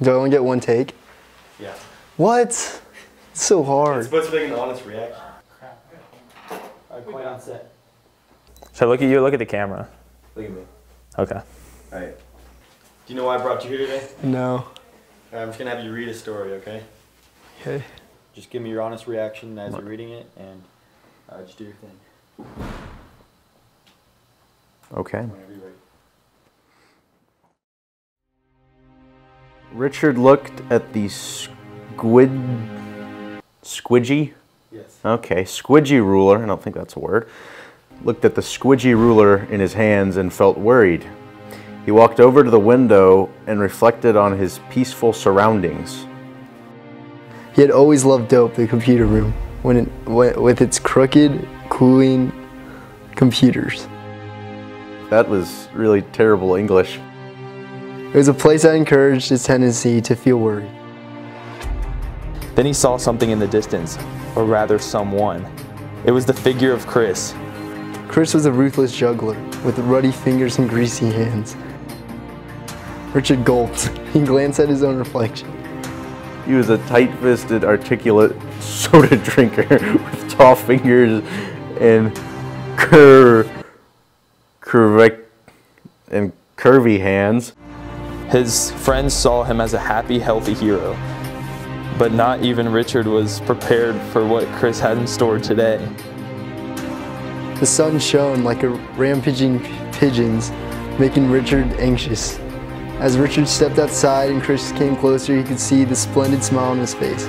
Do I only get one take? Yeah. What? It's so hard. It's supposed to be like an honest reaction. Alright, quiet on set. Should I look at you or look at the camera? Look at me. Okay. Alright. Do you know why I brought you here today? No. I'm just gonna have you read a story, okay? Okay. Just give me your honest reaction as you're reading it, and just do your thing. Okay. Whenever you're ready. Richard looked at the Squidgy? Yes. Okay, Squidgy Ruler, I don't think that's a word. Looked at the Squidgy Ruler in his hands and felt worried. He walked over to the window and reflected on his peaceful surroundings. He had always loved Dope, the computer room, with its crooked, cooling computers. That was really terrible English. It was a place that encouraged his tendency to feel worried. Then he saw something in the distance, or rather someone. It was the figure of Chris. Chris was a ruthless juggler with ruddy fingers and greasy hands. Richard gulped. He glanced at his own reflection. He was a tight-fisted, articulate soda drinker with tall fingers and curvy hands. His friends saw him as a happy, healthy hero. But not even Richard was prepared for what Chris had in store today. The sun shone like a rampaging pigeons, making Richard anxious. As Richard stepped outside and Chris came closer, he could see the splendid smile on his face.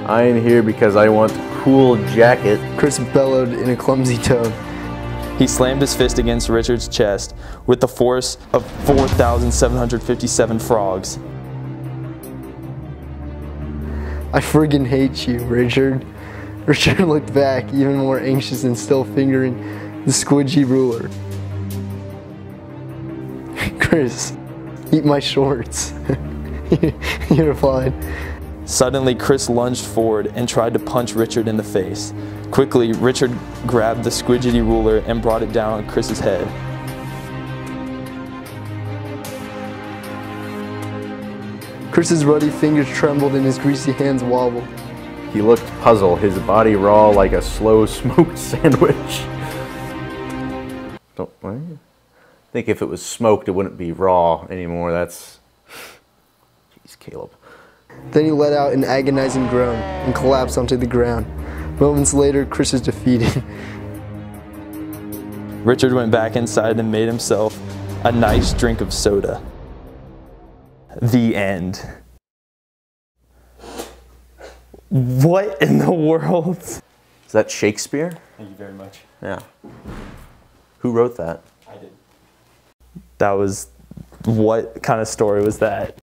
I am here because I want a cool jacket. Chris bellowed in a clumsy tone. He slammed his fist against Richard's chest with the force of 4,757 frogs. I friggin' hate you, Richard. Richard looked back, even more anxious and still fingering the Squidgy Ruler. Chris, eat my shorts, he replied. Suddenly, Chris lunged forward and tried to punch Richard in the face. Quickly, Richard grabbed the Squidgy Ruler and brought it down on Chris's head. Chris's ruddy fingers trembled and his greasy hands wobbled. He looked puzzled, his body raw like a slow smoked sandwich. I think if it was smoked, it wouldn't be raw anymore. That's... Jeez, Caleb. Then he let out an agonizing groan and collapsed onto the ground. Moments later, Chris was defeated. Richard went back inside and made himself a nice drink of soda. The end. What in the world? Is that Shakespeare? Thank you very much. Yeah. Who wrote that? I did. That was, what kind of story was that?